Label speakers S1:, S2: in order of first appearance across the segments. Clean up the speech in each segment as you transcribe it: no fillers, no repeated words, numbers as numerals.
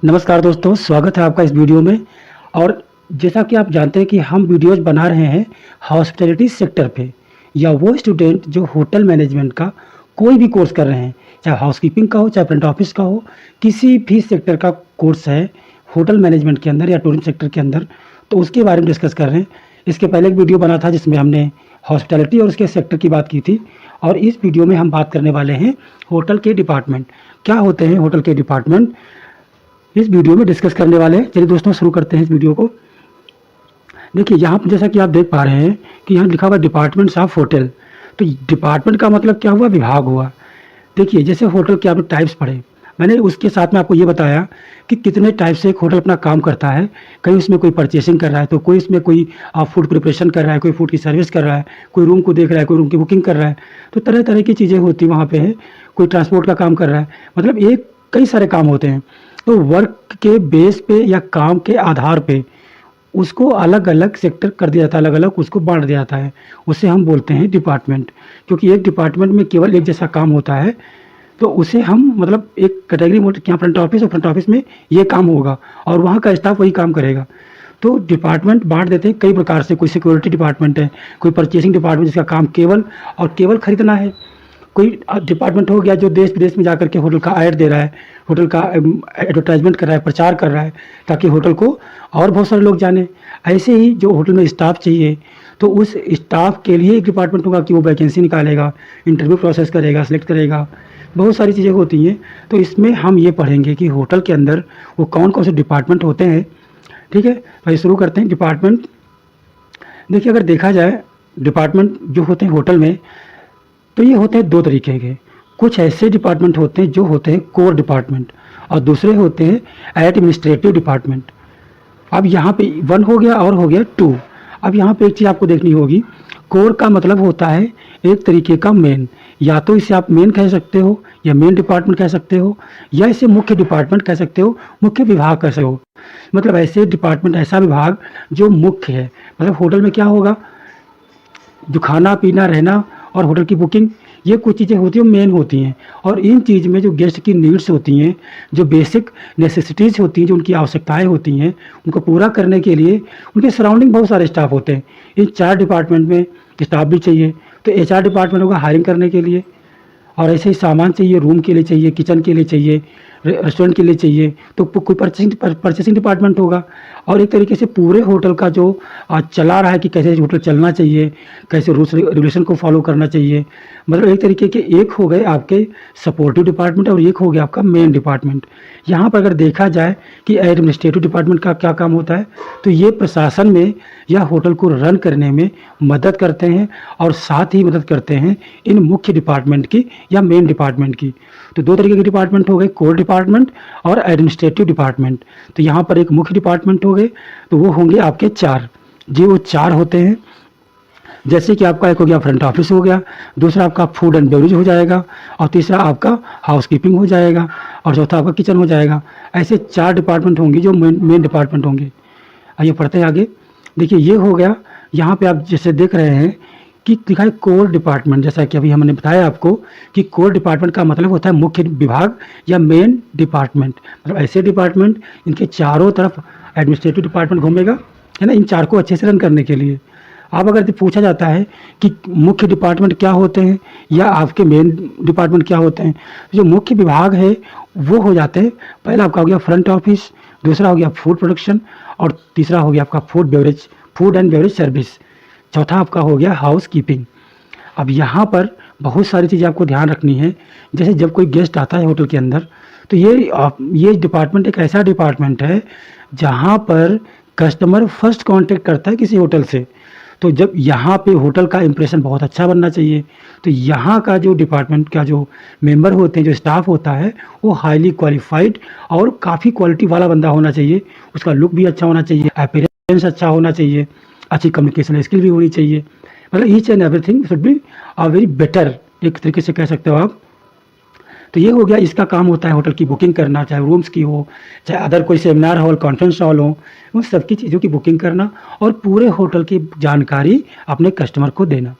S1: नमस्कार दोस्तों, स्वागत है आपका इस वीडियो में। और जैसा कि आप जानते हैं कि हम वीडियोज़ बना रहे हैं हॉस्पिटैलिटी सेक्टर पे, या वो स्टूडेंट जो होटल मैनेजमेंट का कोई भी कोर्स कर रहे हैं, चाहे हाउसकीपिंग का हो, चाहे फ्रंट ऑफिस का हो, किसी भी सेक्टर का कोर्स है होटल मैनेजमेंट के अंदर या टूरिज्म सेक्टर के अंदर, तो उसके बारे में डिस्कस कर रहे हैं। इसके पहले एक वीडियो बना था जिसमें हमने हॉस्पिटैलिटी और उसके सेक्टर की बात की थी, और इस वीडियो में हम बात करने वाले हैं होटल के डिपार्टमेंट। क्या होते हैं होटल के डिपार्टमेंट, इस वीडियो में डिस्कस करने वाले हैं। चलिए दोस्तों, शुरू करते हैं इस वीडियो को। देखिए यहाँ पर जैसा कि आप देख पा रहे हैं कि यहाँ लिखा हुआ डिपार्टमेंट्स ऑफ होटल। तो डिपार्टमेंट का मतलब क्या हुआ? विभाग हुआ। देखिए जैसे होटल के आपने टाइप्स पढ़े, मैंने उसके साथ में आपको ये बताया कि कितने टाइप से एक होटल अपना काम करता है। कहीं उसमें कोई परचेसिंग कर रहा है, तो कोई इसमें कोई फूड प्रिपरेशन कर रहा है, कोई फूड की सर्विस कर रहा है, कोई रूम को देख रहा है, कोई रूम की बुकिंग कर रहा है। तो तरह तरह की चीज़ें होती वहाँ पे है। कोई ट्रांसपोर्ट का काम कर रहा है, मतलब एक कई सारे काम होते हैं। तो वर्क के बेस पे या काम के आधार पे उसको अलग अलग सेक्टर कर दिया जाता है, अलग अलग उसको बांट दिया जाता है। उसे हम बोलते हैं डिपार्टमेंट। क्योंकि एक डिपार्टमेंट में केवल एक जैसा काम होता है, तो उसे हम मतलब एक कैटेगरी बोलते हैं, फ्रंट ऑफिस, और फ्रंट ऑफिस में ये काम होगा और वहाँ का स्टाफ वही काम करेगा। तो डिपार्टमेंट बांट देते हैं कई प्रकार से। कोई सिक्योरिटी डिपार्टमेंट है, कोई परचेसिंग डिपार्टमेंट जिसका काम केवल और केवल खरीदना है। कोई डिपार्टमेंट हो गया जो देश विदेश में जाकर के होटल का ऐड दे रहा है, होटल का एडवर्टाइजमेंट कर रहा है, प्रचार कर रहा है, ताकि होटल को और बहुत सारे लोग जाने। ऐसे ही जो होटल में स्टाफ चाहिए, तो उस स्टाफ के लिए एक डिपार्टमेंट होगा कि वो वैकेंसी निकालेगा, इंटरव्यू प्रोसेस करेगा, सिलेक्ट करेगा, बहुत सारी चीज़ें होती हैं। तो इसमें हम ये पढ़ेंगे कि होटल के अंदर वो कौन कौन से डिपार्टमेंट होते हैं। ठीक है, भाई शुरू करते हैं। डिपार्टमेंट, देखिए अगर देखा जाए डिपार्टमेंट जो होते हैं होटल में, तो ये होते हैं दो तरीके के। कुछ ऐसे डिपार्टमेंट होते हैं जो होते हैं कोर डिपार्टमेंट, और दूसरे होते हैं एडमिनिस्ट्रेटिव डिपार्टमेंट। अब यहाँ पे वन हो गया और हो गया टू। अब यहाँ पे एक चीज़ आपको देखनी होगी, कोर का मतलब होता है एक तरीके का मेन। या तो इसे आप मेन कह सकते हो, या मेन डिपार्टमेंट कह सकते हो, या इसे मुख्य डिपार्टमेंट कह सकते हो, मुख्य विभाग कह सकते हो। मतलब ऐसे डिपार्टमेंट, ऐसा विभाग जो मुख्य है। मतलब होटल में क्या होगा, जो खाना पीना रहना और होटल की बुकिंग, ये कुछ चीज़ें होती हैं मेन होती हैं। और इन चीज़ में जो गेस्ट की नीड्स होती हैं, जो बेसिक नेसेसिटीज़ होती हैं, जो उनकी आवश्यकताएं होती हैं, उनको पूरा करने के लिए उनके सराउंडिंग बहुत सारे स्टाफ होते हैं। इन चार डिपार्टमेंट में स्टाफ भी चाहिए। तो एचआर डिपार्टमेंट होगा हायरिंग करने के लिए, और ऐसे ही सामान चाहिए, रूम के लिए चाहिए, किचन के लिए चाहिए, रेस्टोरेंट के लिए चाहिए। तो कोई परचेसिंग डिपार्टमेंट होगा। और एक तरीके से पूरे होटल का जो चला रहा है कि कैसे होटल चलना चाहिए, कैसे रूल्स रेगुलेशन को फॉलो करना चाहिए। मतलब एक तरीके के एक हो गए आपके सपोर्टिव डिपार्टमेंट, और एक हो गया आपका मेन डिपार्टमेंट। यहाँ पर अगर देखा जाए कि एडमिनिस्ट्रेटिव डिपार्टमेंट का क्या काम होता है, तो ये प्रशासन में या होटल को रन करने में मदद करते हैं, और साथ ही मदद करते हैं इन मुख्य डिपार्टमेंट की या मेन डिपार्टमेंट की। तो दो तरीके के डिपार्टमेंट हो गए, कोर डिपार्टमेंट और एडमिनिस्ट्रेटिव डिपार्टमेंट। तो यहाँ पर एक मुख्य डिपार्टमेंट हो गए, तो वो होंगे आपके चार। जी वो चार होते हैं। जैसे कि आपका एक हो गया फ्रंट ऑफिस हो गया, दूसरा आपका फूड एंड बेवरेज हो जाएगा, और तीसरा आपका हाउसकीपिंग हो जाएगा, और चौथा आपका किचन हो जाएगा। ऐसे चार डिपार्टमेंट होंगे जो मेन डिपार्टमेंट होंगे। आइए पढ़ते हैं आगे। देखिए ये हो गया, यहाँ पे आप जैसे देख रहे हैं कि लिखा है कोर डिपार्टमेंट। जैसा कि अभी हमने बताया आपको कि कोर डिपार्टमेंट का मतलब होता है मुख्य विभाग या मेन डिपार्टमेंट। मतलब ऐसे डिपार्टमेंट इनके चारों तरफ एडमिनिस्ट्रेटिव डिपार्टमेंट घूमेगा, है ना, इन चार को अच्छे से रन करने के लिए। अब अगर पूछा जाता है कि मुख्य डिपार्टमेंट क्या होते हैं या आपके मेन डिपार्टमेंट क्या होते हैं, जो मुख्य विभाग है वो हो जाते हैं, पहला आपका हो गया फ्रंट ऑफिस, दूसरा हो गया फूड प्रोडक्शन, और तीसरा हो गया आपका फूड एंड बेवरेज सर्विस, चौथा आपका हो गया हाउस कीपिंग। अब यहाँ पर बहुत सारी चीज़ें आपको ध्यान रखनी है। जैसे जब कोई गेस्ट आता है होटल के अंदर, तो ये डिपार्टमेंट एक ऐसा डिपार्टमेंट है जहाँ पर कस्टमर फर्स्ट कांटेक्ट करता है किसी होटल से। तो जब यहाँ पे होटल का इंप्रेशन बहुत अच्छा बनना चाहिए, तो यहाँ का जो डिपार्टमेंट का जो मेंबर होते हैं, जो स्टाफ होता है, वो हाईली क्वालिफाइड और काफ़ी क्वालिटी वाला बंदा होना चाहिए। उसका लुक भी अच्छा होना चाहिए, अपीयरेंस अच्छा होना चाहिए, अच्छी कम्युनिकेशन स्किल भी होनी चाहिए। मतलब each and everything should be very better, एक तरीके से कह सकते हो आप। तो ये हो गया, इसका काम होता है होटल की बुकिंग करना, चाहे रूम्स की हो, चाहे अदर कोई सेमिनार हॉल, कॉन्फ्रेंस हॉल हो, उन सबकी चीज़ों की बुकिंग करना और पूरे होटल की जानकारी अपने कस्टमर को देना।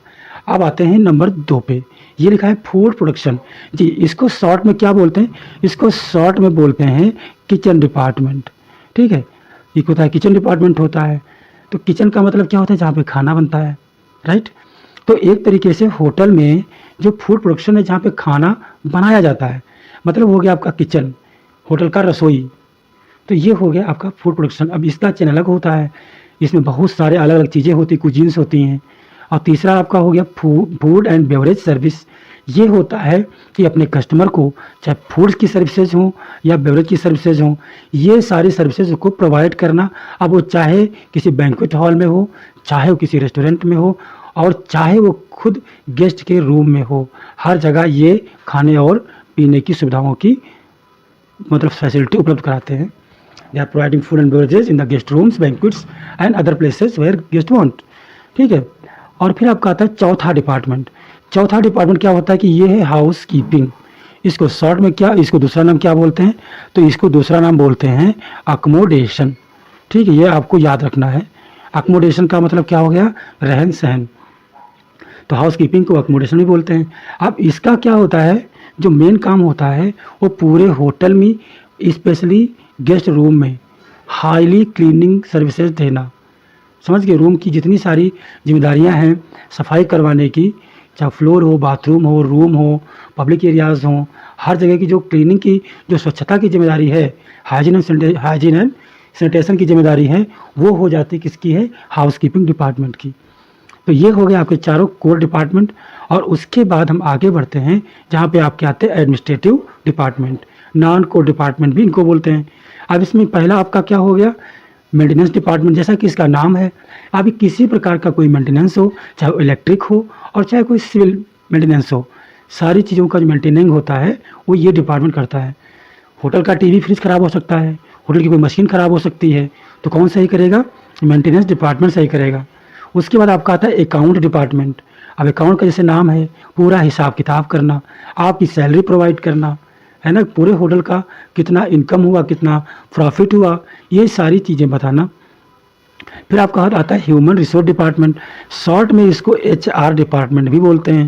S1: अब आते हैं नंबर 2 पे, ये लिखा है फूड प्रोडक्शन। जी, इसको शॉर्ट में क्या बोलते हैं? इसको शॉर्ट में बोलते हैं किचन डिपार्टमेंट। ठीक है, एक होता है किचन डिपार्टमेंट होता है। तो किचन का मतलब क्या होता है? जहाँ पे खाना बनता है, राइट। तो एक तरीके से होटल में जो फूड प्रोडक्शन है, जहाँ पे खाना बनाया जाता है, मतलब हो गया आपका किचन, होटल का रसोई। तो ये हो गया आपका फूड प्रोडक्शन। अब इसका चैनल अलग होता है, इसमें बहुत सारे अलग अलग चीज़ें होती, कुजीन्स होती हैं। और तीसरा आपका हो गया फूड एंड बेवरेज सर्विस। ये होता है कि अपने कस्टमर को चाहे फूड्स की सर्विसेज हों या बेवरेज की सर्विसेज हों, ये सारी सर्विसेज को प्रोवाइड करना। अब वो चाहे किसी बैंक्वेट हॉल में हो, चाहे वो किसी रेस्टोरेंट में हो, और चाहे वो खुद गेस्ट के रूम में हो, हर जगह ये खाने और पीने की सुविधाओं की मतलब फैसिलिटी उपलब्ध कराते हैं। They are providing food and beverages in the guest rooms, banquets and other places where guest want. ठीक है, और फिर आपका आता है चौथा डिपार्टमेंट। चौथा डिपार्टमेंट क्या होता है कि ये है हाउस कीपिंग। इसको शॉर्ट में क्या, इसको दूसरा नाम क्या बोलते हैं? तो इसको दूसरा नाम बोलते हैं अकोमोडेशन। ठीक है, ये आपको याद रखना है। अकोमोडेशन का मतलब क्या हो गया? रहन सहन। तो हाउस कीपिंग को अकोमोडेशन भी बोलते हैं। अब इसका क्या होता है? जो मेन काम होता है वो पूरे होटल में, स्पेशली गेस्ट रूम में हाईली क्लीनिंग सर्विसेज देना। समझ गए? रूम की जितनी सारी जिम्मेदारियां हैं सफाई करवाने की, चाहे फ्लोर हो, बाथरूम हो, रूम हो, पब्लिक एरियाज़ हों, हर जगह की जो क्लीनिंग की, जो स्वच्छता की जिम्मेदारी है, हाइजीन एंड सैनिटेशन की जिम्मेदारी है, वो हो जाती किसकी है? हाउस कीपिंग डिपार्टमेंट की। तो ये हो गए आपके चारों कोर डिपार्टमेंट। और उसके बाद हम आगे बढ़ते हैं जहाँ पे आपके आते हैं administrative department, non core department भी इनको बोलते हैं। अब इसमें पहला आपका क्या हो गया? Maintenance department. जैसा कि इसका नाम है, अभी किसी प्रकार का कोई मेंटेनेंस हो, चाहे वो इलेक्ट्रिक हो और चाहे कोई सिविल मेंटेनेंस हो, सारी चीज़ों का जो मेंटेनिंग होता है वो ये डिपार्टमेंट करता है। होटल का टीवी फ्रिज ख़राब हो सकता है, होटल की कोई मशीन ख़राब हो सकती है, तो कौन सही करेगा? मेंटेनेंस डिपार्टमेंट सही करेगा। उसके बाद आपका आता है अकाउंट डिपार्टमेंट। अब अकाउंट का जैसे नाम है, पूरा हिसाब किताब करना, आपकी सैलरी प्रोवाइड करना, है ना, पूरे होटल का कितना इनकम हुआ, कितना प्रॉफिट हुआ, ये सारी चीज़ें बताना। फिर आपका आता है ह्यूमन रिसोर्स डिपार्टमेंट। शॉर्ट में इसको HR डिपार्टमेंट भी बोलते हैं,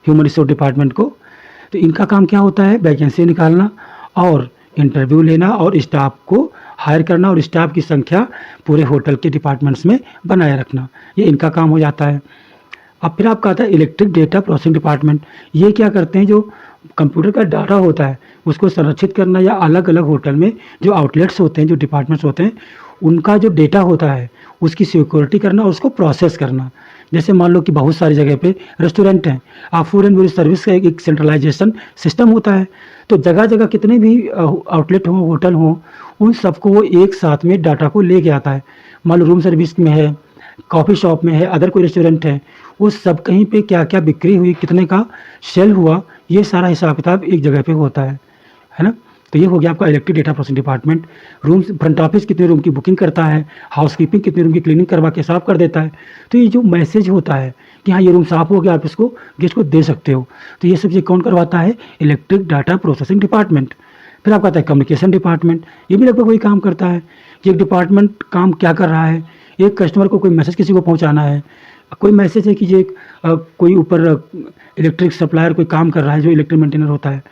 S1: ह्यूमन रिसोर्स डिपार्टमेंट को। तो इनका काम क्या होता है? वैकेंसी निकालना और इंटरव्यू लेना और स्टाफ को हायर करना और स्टाफ की संख्या पूरे होटल के डिपार्टमेंट्स में बनाए रखना, ये इनका काम हो जाता है। अब फिर आपका आता है इलेक्ट्रिक डेटा प्रोसेसिंग डिपार्टमेंट। ये क्या करते हैं? जो कंप्यूटर का डाटा होता है उसको संरक्षित करना, या अलग अलग होटल में जो आउटलेट्स होते हैं, जो डिपार्टमेंट्स होते हैं, उनका जो डेटा होता है उसकी सिक्योरिटी करना और उसको प्रोसेस करना। जैसे मान लो कि बहुत सारी जगह पे रेस्टोरेंट हैं, आप फूड एंड बेवरेज सर्विस का एक सेंट्रलाइजेशन सिस्टम होता है। तो जगह जगह कितने भी आउटलेट हों, होटल हों, उन सबको वो एक साथ में डाटा को लेके आता है। मान लो रूम सर्विस में है, कॉफ़ी शॉप में है, अदर कोई रेस्टोरेंट है, वो सब कहीं पे क्या क्या बिक्री हुई, कितने का सेल हुआ, ये सारा हिसाब किताब एक जगह पे होता है ना। तो ये हो गया आपका electric data processing department. Rooms, front office कितने रूम की बुकिंग करता है, हाउस कीपिंग कितने रूम की क्लीनिंग करवा के साफ़ कर देता है। तो ये जो मैसेज होता है कि हाँ ये रूम साफ़ हो गया, आप इसको गेस्ट को दे सकते हो, तो ये सब चीज़ कौन करवाता है? Electric data processing department. फिर आपका आता है कम्युनिकेशन डिपार्टमेंट। ये भी लगभग वही काम करता है कि एक डिपार्टमेंट काम क्या कर रहा है, एक कस्टमर को कोई मैसेज किसी को पहुंचाना है, कोई मैसेज है कि ये कोई ऊपर इलेक्ट्रिक सप्लायर कोई काम कर रहा है, जो इलेक्ट्रिक मेंटेनर होता है,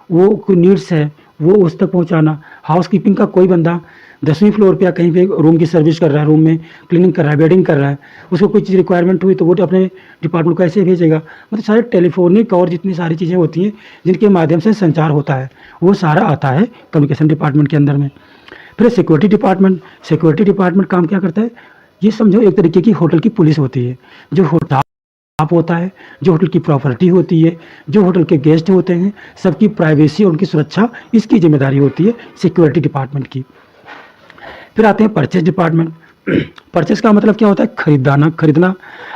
S1: वो कोई नीड्स है वो उस तक पहुंचाना। हाउस कीपिंग का कोई बंदा 10वीं फ्लोर पे या कहीं पे रूम की सर्विस कर रहा है, रूम में क्लीनिंग कर रहा है, बेडिंग कर रहा है, उसको कोई चीज़ रिक्वायरमेंट हुई तो वो अपने डिपार्टमेंट को कैसे भेजेगा? मतलब सारे टेलीफोनिक और जितनी सारी चीज़ें होती हैं जिनके माध्यम से संचार होता है, वो सारा आता है कम्युनिकेशन डिपार्टमेंट के अंदर में। फिर सिक्योरिटी डिपार्टमेंट। सिक्योरिटी डिपार्टमेंट काम क्या करता है? ये समझो एक तरीके की होटल की पुलिस होती है। जो होटल आप होता है, जो होटल की प्रॉपर्टी होती है, जो होटल के गेस्ट होते हैं, सबकी प्राइवेसी और उनकी सुरक्षा, इसकी जिम्मेदारी होती है सिक्योरिटी डिपार्टमेंट की। फिर आते हैं परचेज डिपार्टमेंट। परचेज का मतलब क्या होता है? खरीदना।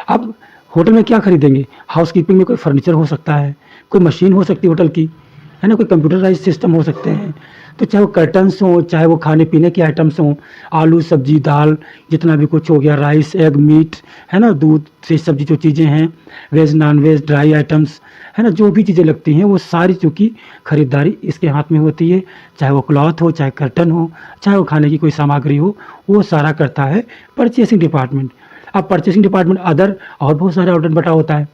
S1: अब होटल में क्या खरीदेंगे? हाउस कीपिंग में कोई फर्नीचर हो सकता है, कोई मशीन हो सकती है होटल की, है ना, कोई कंप्यूटराइज सिस्टम हो सकते हैं। तो चाहे वो कर्टन्स हों, चाहे वो खाने पीने के आइटम्स हों, आलू सब्जी दाल जितना भी कुछ हो गया, राइस एग मीट, है ना, दूध से सब्जी जो चीज़ें हैं, veg non veg dry items, है ना, जो भी चीज़ें लगती हैं वो सारी चूँकि खरीदारी इसके हाथ में होती है। चाहे वो क्लॉथ हो, चाहे कर्टन हो, चाहे वो खाने की कोई सामग्री हो, वो सारा करता है परचेसिंग डिपार्टमेंट। अब परचेसिंग डिपार्टमेंट अदर और बहुत सारे आउटलेट बटा होता है।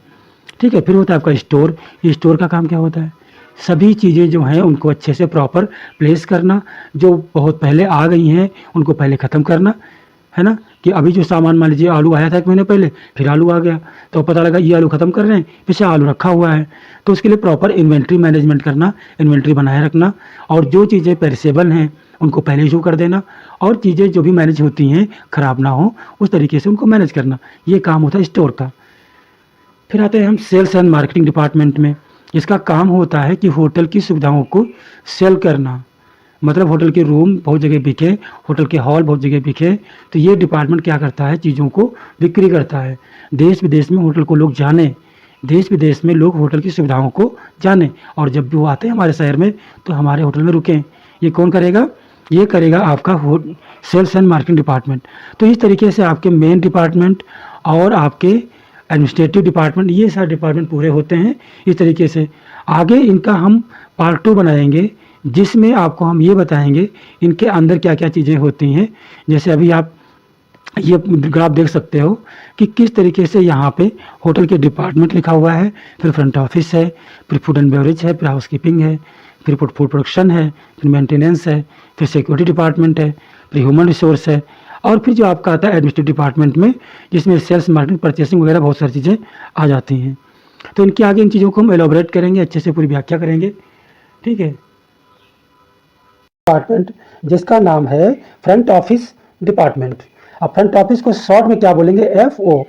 S1: ठीक है। फिर होता है आपका स्टोर। ये स्टोर का काम क्या होता है? सभी चीज़ें जो हैं उनको अच्छे से प्रॉपर प्लेस करना, जो बहुत पहले आ गई हैं उनको पहले ख़त्म करना, है ना? कि अभी जो सामान मान लीजिए आलू आया था 1 महीने पहले, फिर आलू आ गया, तो पता लगा ये आलू ख़त्म कर रहे हैं, पीछे आलू रखा हुआ है। तो उसके लिए प्रॉपर इन्वेंट्री मैनेजमेंट करना, इन्वेंट्री बनाए रखना, और जो चीज़ें पेरिसेबल हैं उनको पहले इशू कर देना, और चीज़ें जो भी मैनेज होती हैं ख़राब ना हो उस तरीके से उनको मैनेज करना, ये काम होता है स्टोर का। फिर आते हैं हम सेल्स एंड मार्केटिंग डिपार्टमेंट में। इसका काम होता है कि होटल की सुविधाओं को सेल करना, मतलब होटल के रूम बहुत जगह बिके, होटल के हॉल बहुत जगह बिके, तो ये डिपार्टमेंट क्या करता है, चीज़ों को बिक्री करता है। देश विदेश में होटल को लोग जाने, देश विदेश में लोग होटल की सुविधाओं को जाने, और जब भी वो आते हैं हमारे शहर में तो हमारे होटल में रुकें। ये कौन करेगा? ये करेगा आपका सेल्स एंड मार्केटिंग डिपार्टमेंट। तो इस तरीके से आपके मेन डिपार्टमेंट और आपके एडमिनिस्ट्रेटिव डिपार्टमेंट, ये सारे डिपार्टमेंट पूरे होते हैं इस तरीके से। आगे इनका हम पार्ट 2 बनाएंगे, जिसमें आपको हम ये बताएंगे इनके अंदर क्या क्या चीज़ें होती हैं। जैसे अभी आप ये ग्राफ देख सकते हो कि किस तरीके से यहाँ पे होटल के डिपार्टमेंट लिखा हुआ है, फिर फ्रंट ऑफिस है, फिर फूड एंड बेवरेज है, फिर हाउसकीपिंग है, फिर फूड प्रोडक्शन है, फिर मेंटेनेंस है, फिर सिक्योरिटी डिपार्टमेंट है, फिर ह्यूमन रिसोर्स है, और फिर जो आपका आता है एडमिनिस्ट्रेटिव डिपार्टमेंट में, जिसमें सेल्स, मार्केटिंग, परचेसिंग वगैरह बहुत सारी चीज़ें आ जाती हैं। तो इनके आगे इन चीज़ों को हम एलोबरेट करेंगे, अच्छे से पूरी व्याख्या करेंगे, ठीक है। डिपार्टमेंट जिसका नाम है फ्रंट ऑफिस डिपार्टमेंट। अब फ्रंट ऑफिस को शॉर्ट में क्या बोलेंगे? FO,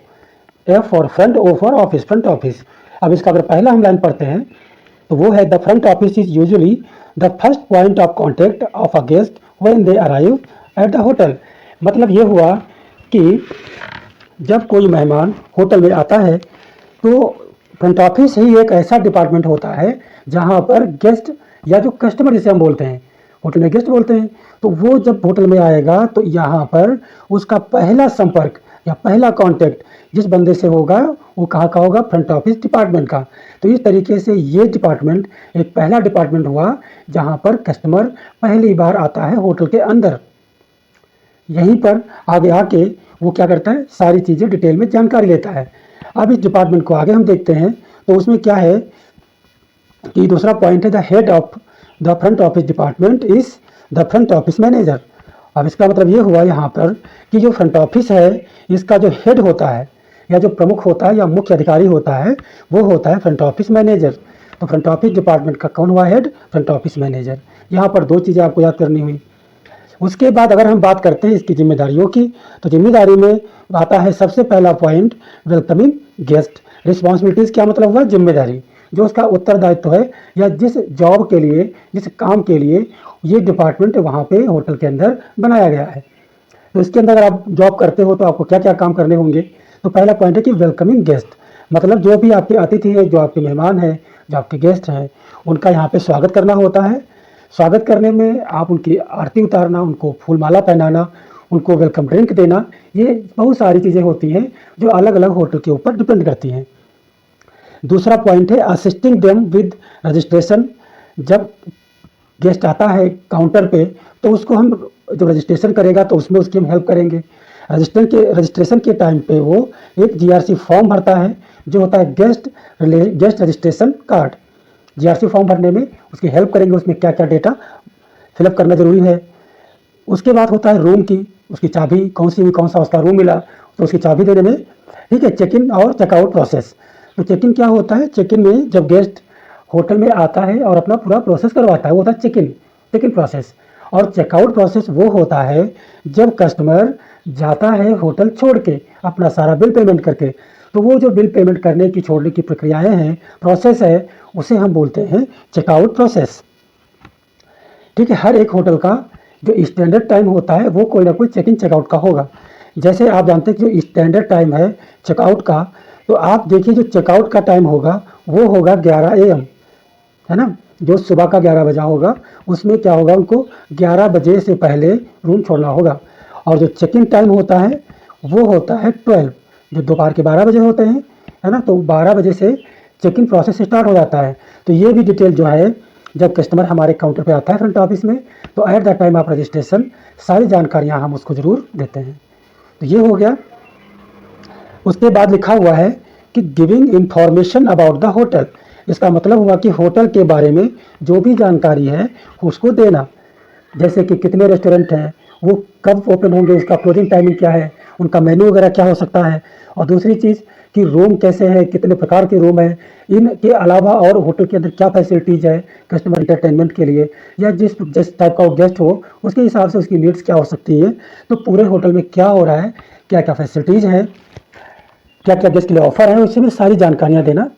S1: F for front, O for office, front office. अब इसका अगर पहला हम लाइन पढ़ते हैं तो वो है the front office is usually the first point of contact of a guest when they arrive at the hotel. मतलब ये हुआ कि जब कोई मेहमान होटल में आता है तो फ्रंट ऑफिस ही एक ऐसा डिपार्टमेंट होता है जहाँ पर गेस्ट या जो कस्टमर जिसे हम बोलते हैं, होटल में गेस्ट बोलते हैं, तो वो जब होटल में आएगा तो यहाँ पर उसका पहला संपर्क या पहला कांटेक्ट जिस बंदे से होगा वो कहाँ का होगा? फ्रंट ऑफिस डिपार्टमेंट का। तो इस तरीके से ये डिपार्टमेंट एक पहला डिपार्टमेंट हुआ जहाँ पर कस्टमर पहली बार आता है होटल के अंदर। यहीं पर आगे आके वो क्या करता है? सारी चीज़ें डिटेल में जानकारी लेता है। अब इस डिपार्टमेंट को आगे हम देखते हैं तो उसमें क्या है कि दूसरा पॉइंट है the head of the front office department is the front office manager. अब इसका मतलब ये हुआ यहाँ पर कि जो फ्रंट ऑफिस है इसका जो हेड होता है या जो प्रमुख होता है या मुख्य अधिकारी होता है वो होता है फ्रंट ऑफिस मैनेजर। तो फ्रंट ऑफिस डिपार्टमेंट का कौन हुआ हेड? Front office manager. यहाँ पर 2 चीज़ें आपको याद करनी हुई। उसके बाद अगर हम बात करते हैं इसकी जिम्मेदारियों की, तो जिम्मेदारी में आता है सबसे पहला पॉइंट वेलकमिंग गेस्ट। रिस्पॉन्सिबिलिटीज़ क्या मतलब हुआ? जिम्मेदारी, जो उसका उत्तरदायित्व है या जिस जॉब के लिए, जिस काम के लिए ये डिपार्टमेंट वहाँ पे होटल के अंदर बनाया गया है। तो इसके अंदर अगर आप जॉब करते हो तो आपको क्या क्या काम करने होंगे? तो पहला पॉइंट है कि वेलकमिंग गेस्ट, मतलब जो भी आपके अतिथि हैं, जो आपके मेहमान हैं, जो आपके गेस्ट हैं, उनका यहाँ पे स्वागत करना होता है। स्वागत करने में आप उनकी आरती उतारना, उनको फूल माला पहनाना, उनको वेलकम ड्रिंक देना, ये बहुत सारी चीज़ें होती हैं जो अलग अलग होटल के ऊपर डिपेंड करती हैं। दूसरा पॉइंट है असिस्टिंग देम विद रजिस्ट्रेशन। जब गेस्ट आता है काउंटर पे तो उसको हम जब रजिस्ट्रेशन करेगा तो उसमें उसकी हम हेल्प करेंगे। रजिस्ट्रेशन के टाइम पे वो एक GRC फॉर्म भरता है जो होता है guest registration card. GRC form भरने में उसकी हेल्प करेंगे, उसमें क्या क्या डेटा फिलअप करना ज़रूरी है। उसके बाद होता है रूम की, उसकी चाबी कौन सा उसका रूम मिला तो उसकी चाबी देने में, ठीक है। चेक इन और चेकआउट प्रोसेस। तो चेक इन क्या होता है? चेक इन में जब गेस्ट होटल में आता है और अपना पूरा प्रोसेस करवाता है वो होता है चेक इन प्रोसेस। और चेकआउट प्रोसेस वो होता है जब कस्टमर जाता है होटल छोड़ के अपना सारा बिल पेमेंट करके। तो वो जो बिल पेमेंट करने की छोड़ने की प्रक्रियाएं हैं, प्रोसेस है, उसे हम बोलते हैं चेकआउट प्रोसेस, ठीक है। हर एक होटल का जो स्टैंडर्ड टाइम होता है वो कोई ना कोई चेक इन चेकआउट का होगा। जैसे आप जानते हैं कि जो स्टैंडर्ड टाइम है चेकआउट का, तो आप देखिए जो चेकआउट का टाइम होगा वो होगा 11 AM, है ना। जो सुबह का 11 बजा होगा उसमें क्या होगा, उनको 11 बजे से पहले रूम छोड़ना होगा। और जो चेक इन टाइम होता है वो होता है 12, जो दोपहर के 12 बजे होते हैं, है ना। तो 12 बजे से चेक इन प्रोसेस स्टार्ट हो जाता है। तो ये भी डिटेल जो है जब कस्टमर हमारे काउंटर पे आता है फ्रंट ऑफिस में, तो एट दैट टाइम आप रजिस्ट्रेशन सारी जानकारियाँ हम उसको ज़रूर देते हैं। तो ये हो गया। उसके बाद लिखा हुआ है कि giving information about the hotel. इसका मतलब हुआ कि होटल के बारे में जो भी जानकारी है उसको देना, जैसे कि कितने रेस्टोरेंट हैं, वो कब ओपन होंगे, उसका क्लोजिंग टाइमिंग क्या है, उनका मेन्यू वगैरह क्या हो सकता है, और दूसरी चीज़ कि रूम कैसे हैं, कितने प्रकार के रूम हैं, इनके अलावा और होटल के अंदर क्या फैसिलिटीज़ है कस्टमर इंटरटेनमेंट के लिए, या जिस टाइप का वो गेस्ट हो उसके हिसाब से उसकी नीड्स क्या हो सकती है। तो पूरे होटल में क्या हो रहा है, क्या क्या फैसिलिटीज़ हैं, क्या क्या गेस्ट के लिए ऑफर है, उससे भी सारी जानकारियाँ देना।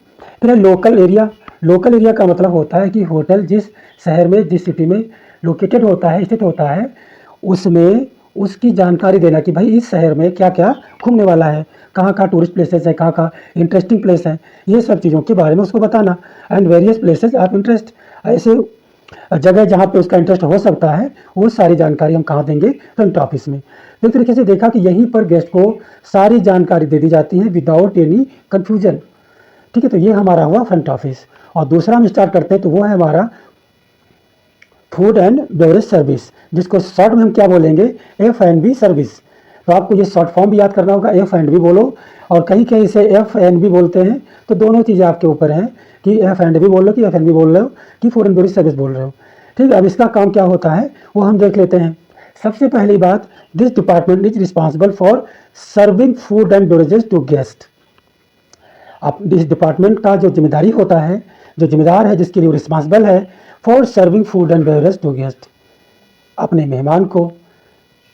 S1: फिर है लोकल एरिया। लोकल एरिया का मतलब होता है कि होटल जिस शहर में, जिस सिटी में लोकेटेड होता है, स्थित होता है, उसमें उसकी जानकारी देना कि भाई इस शहर में क्या क्या घूमने वाला है, कहाँ कहाँ टूरिस्ट प्लेसेस हैं, कहाँ कहाँ इंटरेस्टिंग प्लेस हैं, ये सब चीज़ों के बारे में उसको बताना। And various places of interest, ऐसे जगह जहाँ पे उसका इंटरेस्ट हो सकता है, वो सारी जानकारी हम कहाँ देंगे, फ्रंट ऑफिस में। तो एक तरीके से देखा कि यहीं पर गेस्ट को सारी जानकारी दे दी जाती है विदाउट एनी कन्फ्यूजन। ठीक है, तो ये हमारा हुआ फ्रंट ऑफिस। और दूसरा हम स्टार्ट करते हैं, तो वो है हमारा फूड एंड बेवरेज सर्विस, जिसको शॉर्ट में हम क्या बोलेंगे, F&B सर्विस। तो आपको ये शॉर्ट फॉर्म भी याद करना होगा, F&B बोलो, और कहीं कहीं इसे F&B बोलते हैं। तो दोनों चीज़ें आपके ऊपर हैं कि F&B बोल रहे हो कि F&B बोल रहे हो कि फूड एंड बेवरेज सर्विस बोल रहे हो। ठीक है, अब इसका काम क्या होता है वो हम देख लेते हैं। सबसे पहली बात, this department is responsible for serving food and beverages to guest. अब इस डिपार्टमेंट का जो जिम्मेदारी होता है, जो जिम्मेदार है, जिसके लिए रिस्पॉन्सिबल है for serving food and beverage to guest, अपने मेहमान को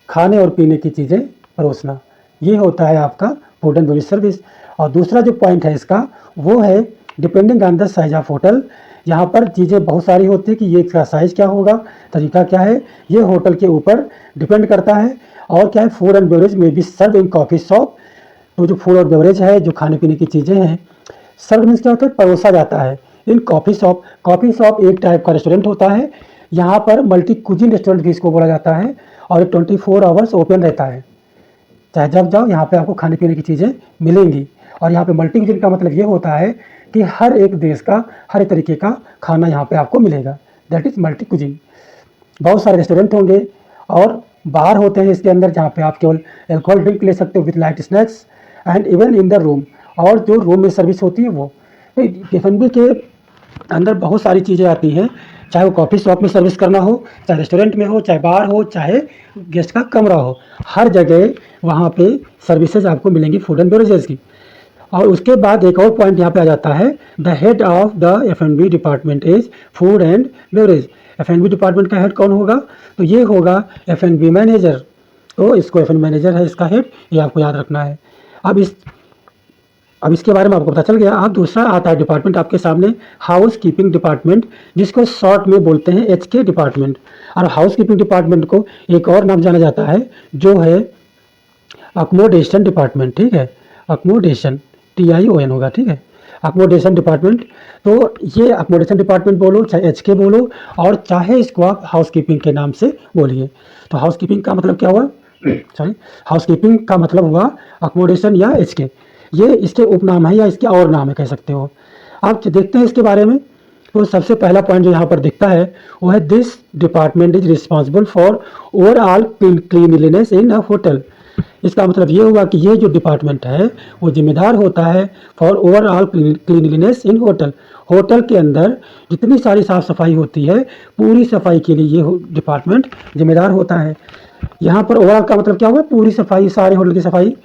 S1: खाने और पीने की चीज़ें परोसना, ये होता है आपका फूड एंड बेवरेज सर्विस। और दूसरा जो पॉइंट है इसका वो है depending on the size of hotel. यहाँ पर चीज़ें बहुत सारी होती है कि ये इसका साइज़ क्या होगा, तरीका क्या है, ये होटल के ऊपर डिपेंड करता है। और क्या है, फूड एंड बेवरेज में भी सर्व इन कॉफ़ी शॉप। तो जो फूड और बेवरेज है, जो खाने पीने की चीज़ें हैं, सर्व मीन्स क्या होता है, परोसा जाता है इन कॉफ़ी शॉप। कॉफ़ी शॉप एक टाइप का रेस्टोरेंट होता है, यहाँ पर मल्टी कुजिन रेस्टोरेंट भी इसको बोला जाता है, और 24 आवर्स ओपन रहता है, चाहे जब जाओ यहाँ पे आपको खाने पीने की चीज़ें मिलेंगी। और यहाँ पे मल्टी कुजिन का मतलब ये होता है कि हर एक देश का हर एक तरीके का खाना यहाँ पे आपको मिलेगा, दैट इज़ मल्टी कुजिन। बहुत सारे रेस्टोरेंट होंगे और बार होते हैं इसके अंदर, जहाँ पे आप केवल अल्कोहल ड्रिंक ले सकते हो with light snacks, and even in the room, और जो रूम में सर्विस होती है वो। F&B के अंदर बहुत सारी चीज़ें आती हैं, चाहे वो कॉफ़ी शॉप में सर्विस करना हो, चाहे रेस्टोरेंट में हो, चाहे बार हो, चाहे गेस्ट का कमरा हो, हर जगह वहाँ पे सर्विसेज आपको मिलेंगी फूड एंड बेवरेजेस की। और उसके बाद एक और पॉइंट यहाँ पे आ जाता है, the head of the F&B department is food and beverage. F&B department का हेड कौन होगा, तो ये होगा F&B मैनेजर। तो इसको F&B मैनेजर है इसका हेड, ये आपको याद रखना है। अब इसके बारे में आपको पता चल गया। अब दूसरा आता है डिपार्टमेंट आपके सामने, हाउस कीपिंग डिपार्टमेंट, जिसको शॉर्ट में बोलते हैं HK डिपार्टमेंट। और हाउस कीपिंग डिपार्टमेंट को एक और नाम जाना जाता है, जो है अकोमोडेशन डिपार्टमेंट। ठीक है, अकोमोडेशन, TION होगा। ठीक है, अकोमोडेशन डिपार्टमेंट। तो ये अकोमोडेशन डिपार्टमेंट बोलो, चाहे HK बोलो, और चाहे इसको आप हाउस कीपिंग के नाम से बोलिए। तो हाउस कीपिंग का मतलब क्या हुआ, सॉरी, हाउस कीपिंग का मतलब हुआ अकोमोडेशन या HK, ये इसके उपनाम है या इसके और नाम है कह सकते हो। आप देखते हैं इसके बारे में। तो सबसे पहला पॉइंट जो यहाँ पर दिखता है वो है, this department is responsible for overall cleanliness in a hotel. इसका मतलब ये हुआ कि ये जो डिपार्टमेंट है वो जिम्मेदार होता है for overall cleanliness in hotel. Hotel के अंदर जितनी सारी साफ़ सफाई होती है, पूरी सफाई के लिए ये डिपार्टमेंट जिम्मेदार होता है। यहाँ पर ओवरऑल का मतलब क्या हुआ, पूरी सफाई, सारे होटल की सफाई।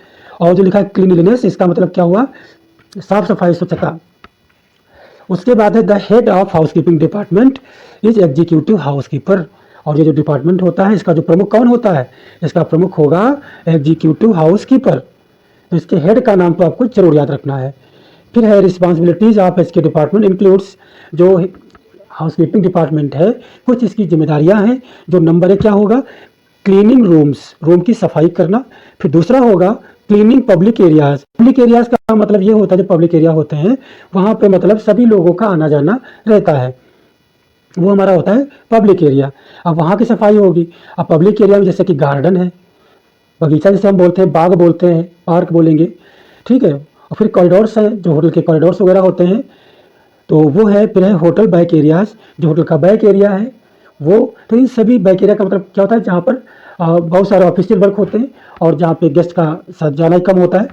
S1: और जो लिखा है क्लीनलीनेस, इसका मतलब क्या हुआ, साफ सफाई, स्वच्छता। उसके बाद है, the head of house keeping department is executive house keeper. और ये जो डिपार्टमेंट होता है इसका जो प्रमुख कौन होता है, इसका प्रमुख होगा एग्जीक्यूटिव हाउस कीपर। तो इसके हेड का नाम तो आपको जरूर याद रखना है। फिर है रिस्पॉन्सिबिलिटीज ऑफ इसके डिपार्टमेंट इंक्लूड्स, जो हाउस कीपिंग डिपार्टमेंट है कुछ इसकी जिम्मेदारियां हैं। जो नंबर एक क्या होगा, क्लीनिंग रूम्स, रूम की सफाई करना। फिर दूसरा होगा cleaning public areas. Public areas का मतलब ये होता है, जो पब्लिक एरिया होते हैं वहाँ पे मतलब सभी लोगों का आना जाना रहता है, वो हमारा होता है पब्लिक एरिया। अब वहाँ की सफाई होगी। अब पब्लिक एरिया में जैसे कि गार्डन है, बगीचा जिसे हम बोलते हैं, बाग बोलते हैं, पार्क बोलेंगे। ठीक है, और फिर कॉरिडोर्स हैं, जो होटल के कॉरिडोर्स वगैरह होते हैं, तो वो है। फिर है होटल बैक एरियाज, जो होटल का बैक एरिया है वो। तो इन सभी बैक एरिया का मतलब क्या होता है, जहाँ पर बहुत सारे ऑफिशियल वर्क होते हैं और जहाँ पे गेस्ट का साथ जाना ही कम होता है।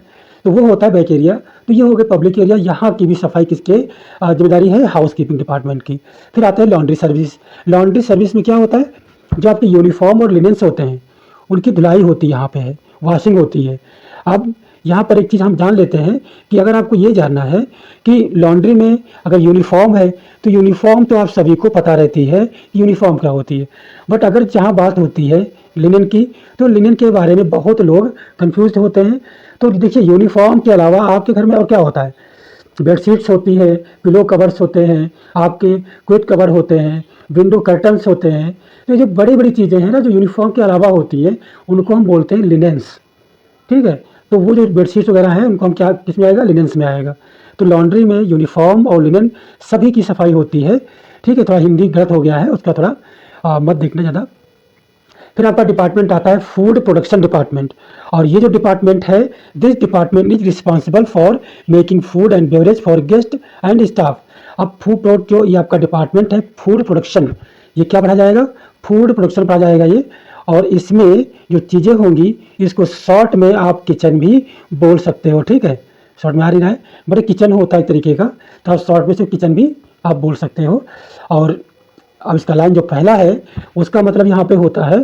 S1: तो वो होता है बैक एरिया। तो ये हो गया पब्लिक एरिया, यहाँ की भी सफाई किसके जिम्मेदारी है, हाउस कीपिंग डिपार्टमेंट की। फिर आता है लॉन्ड्री सर्विस। लॉन्ड्री सर्विस में क्या होता है, जो आपके यूनिफॉर्म और लिनेंस होते हैं उनकी धुलाई होती है, यहाँ पे है वॉशिंग होती है। अब यहाँ पर एक चीज़ हम जान लेते हैं कि अगर आपको ये जानना है कि लॉन्ड्री में अगर यूनिफॉर्म है तो यूनिफॉर्म तो आप सभी को पता रहती है कि यूनिफॉर्म क्या होती है, बट अगर जहाँ बात होती है लिनन की, तो लिनन के बारे में बहुत लोग कंफ्यूज होते हैं। तो देखिए यूनिफॉर्म के अलावा आपके घर में और क्या होता है, बेडशीट्स होती है, पिलो कवर्स होते हैं, आपके क्विट कवर होते हैं, विंडो कर्टन्स होते हैं। तो ये जो बड़ी बड़ी चीज़ें हैं ना जो यूनिफॉर्म के अलावा होती हैं उनको हम बोलते हैं लिनेंस, ठीक है। तो वो जो बेडशीट्स वगैरह हैं उनको हम क्या किस में आएगा, लिनेंस में आएगा। तो लॉन्ड्री में यूनिफॉर्म और लिनन सभी की सफाई होती है, ठीक है। थोड़ा हिंदी गलत हो गया है, उसका थोड़ा मत देखना ज़्यादा। फिर आपका डिपार्टमेंट आता है फूड प्रोडक्शन डिपार्टमेंट, और ये जो डिपार्टमेंट है, this department is responsible for making food and beverage for guest and staff. अब फूड प्रोडक्ट जो ये आपका डिपार्टमेंट है फूड प्रोडक्शन, ये क्या पढ़ा जाएगा, फूड प्रोडक्शन पढ़ा जाएगा ये। और इसमें जो चीज़ें होंगी इसको शॉर्ट में आप किचन भी बोल सकते हो, ठीक है। शॉर्ट में आ रही है, बट किचन होता है एक तरीके का, तो आप शॉर्ट में से किचन भी आप बोल सकते हो। और अब इसका लाइन जो पहला है उसका मतलब यहाँ पे होता है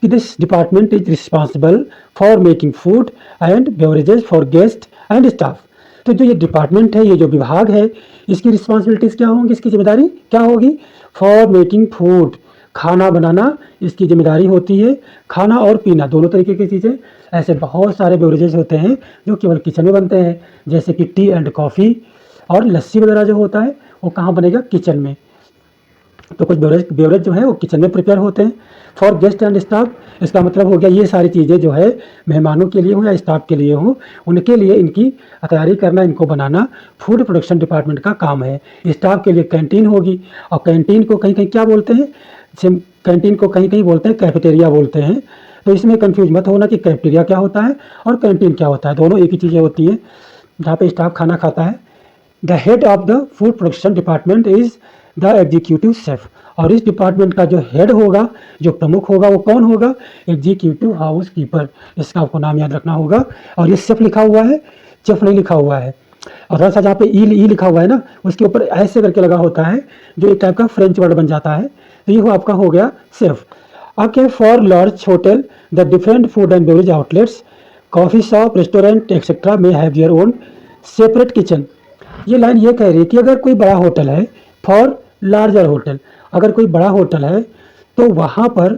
S1: कि this department is responsible for making food and beverages for guest and staff. तो जो ये डिपार्टमेंट है, ये जो विभाग है, इसकी रिस्पॉन्सिबिलिटीज़ क्या होंगी, इसकी जिम्मेदारी क्या होगी, फॉर मेकिंग फूड, खाना बनाना इसकी जिम्मेदारी होती है। खाना और पीना दोनों तरीके की चीज़ें, ऐसे बहुत सारे बेवरेजेस होते हैं जो केवल किचन में बनते हैं, जैसे कि टी एंड कॉफ़ी और लस्सी वगैरह जो होता है वो कहाँ बनेगा, किचन में। तो कुछ बेवरेज जो है वो किचन में प्रिपेयर होते हैं। फॉर गेस्ट एंड स्टाफ, इसका मतलब हो गया ये सारी चीज़ें जो है मेहमानों के लिए हो या स्टाफ के लिए हो, उनके लिए इनकी तैयारी करना, इनको बनाना फूड प्रोडक्शन डिपार्टमेंट का काम है। स्टाफ के लिए कैंटीन होगी, और कैंटीन को कहीं कहीं क्या बोलते हैं, कैंटीन को कहीं कहीं बोलते हैं कैफेटेरिया बोलते हैं। तो इसमें कंफ्यूज मत होना कि कैफेटेरिया क्या होता है और कैंटीन क्या होता है, दोनों एक ही चीज़ें होती हैं जहाँ पे स्टाफ खाना खाता है। The head of the food production department is the executive chef, और इस डिपार्टमेंट का जो हेड होगा, जो प्रमुख होगा, वो कौन होगा, एग्जीक्यूटिव हाउस कीपर। इसका आपको नाम याद रखना होगा। और ये शेफ लिखा हुआ है, शेफ नहीं लिखा हुआ है। और थोड़ा सा जहाँ पे ई लिखा हुआ है ना, उसके ऊपर ऐसे करके लगा होता है जो एक टाइप का फ्रेंच वर्ड बन जाता है। तो ये आपका हो गया chef. Okay, for large hotel the different food and beverage outlets, coffee shop, restaurant etcetera में have their own separate kitchen. ये लाइन ये कह रही है कि अगर कोई बड़ा होटल है, फॉर लार्जर होटल, अगर कोई बड़ा होटल है तो वहाँ पर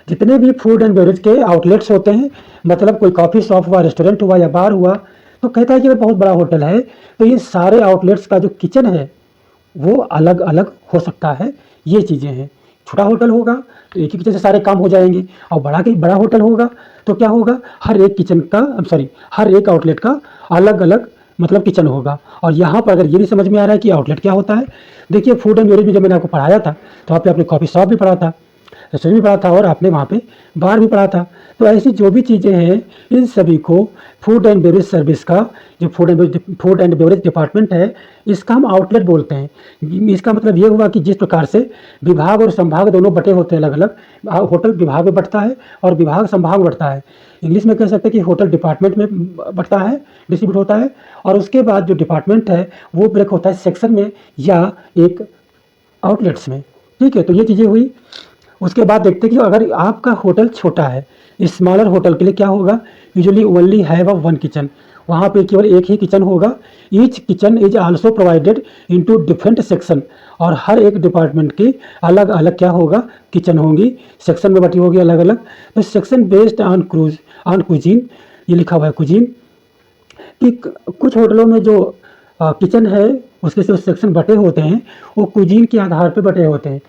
S1: जितने भी फूड एंड बेवरेज के आउटलेट्स होते हैं, मतलब कोई कॉफ़ी शॉप हुआ, रेस्टोरेंट हुआ या बार हुआ, तो कहता है कि अगर बहुत बड़ा होटल है तो ये सारे आउटलेट्स का जो किचन है वो अलग अलग हो सकता है। ये चीज़ें हैं, छोटा होटल होगा तो एक ही किचन से सारे काम हो जाएंगे, और बड़ा होटल होगा तो क्या होगा, हर एक किचन का हर एक आउटलेट का अलग अलग मतलब किचन होगा। और यहाँ पर अगर ये नहीं समझ में आ रहा है कि आउटलेट क्या होता है, देखिए फूड एंड बेवरेज में जब मैंने आपको पढ़ाया था तो आपने कॉफ़ी शॉप भी पढ़ा था, रेस्टोरेंट भी पढ़ा था, और आपने वहाँ पे बार भी पढ़ा था। तो ऐसी जो भी चीज़ें हैं इन सभी को फूड एंड बेवरेज सर्विस का, जो फूड एंड बेवरेज डिपार्टमेंट है, इसका हम आउटलेट बोलते हैं। इसका मतलब ये हुआ कि जिस प्रकार से विभाग और संभाग दोनों बटे होते हैं अलग अलग, होटल विभाग में बटता है और विभाग संभाग में बटता है। इंग्लिश में कह सकते हैं कि होटल डिपार्टमेंट में बटता है, डिस्ट्रीब्यूट होता है, और उसके बाद जो डिपार्टमेंट है वो ब्रेक होता है सेक्शन में या एक आउटलेट्स में, ठीक है। तो ये चीज़ें हुई। उसके बाद देखते हैं कि अगर आपका होटल छोटा है, स्मॉलर होटल के लिए क्या होगा, usually only have a one kitchen, वहाँ पे केवल एक ही किचन होगा। Each kitchen is also provided into different section, और हर एक डिपार्टमेंट की अलग अलग क्या होगा, किचन होंगी, सेक्शन में बटी होगी अलग अलग। तो सेक्शन बेस्ड ऑन कुजीन, ये लिखा हुआ है कुजीन, कि कुछ होटलों में जो किचन है उसके जो सेक्शन बटे होते हैं वो कुजीन के आधार पर बटे होते हैं।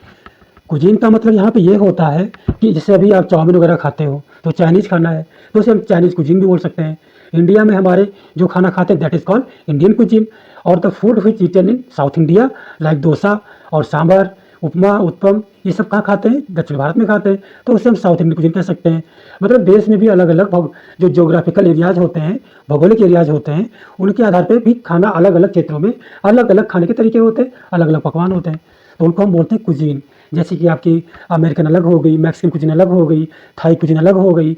S1: कुजीन का मतलब यहाँ पे ये होता है कि जैसे अभी आप चाउमीन वगैरह खाते हो तो चाइनीज़ खाना है तो उसे हम चाइनीज़ कुजीन भी बोल सकते हैं। इंडिया में हमारे जो खाना खाते हैं that is called Indian cuisine, और the food which eaten in South India like dosa और सांभर, उपमा, उत्पम, ये सब कहाँ खाते हैं, दक्षिण भारत में खाते हैं, तो उसे हम साउथ इंडियन कुजीन कह सकते हैं। मतलब देश में भी अलग अलग जो जोग्राफिकल एरियाज होते हैं, भौगोलिक एरियाज होते हैं, उनके आधार पर भी खाना अलग अलग क्षेत्रों में अलग अलग खाने के तरीके होते हैं, अलग अलग पकवान होते हैं, तो उनको हम बोलते हैं कुजीन। जैसे कि आपकी अमेरिकन अलग हो गई, मैक्सिकन कुजीन अलग हो गई, थाई कुजीन अलग हो गई,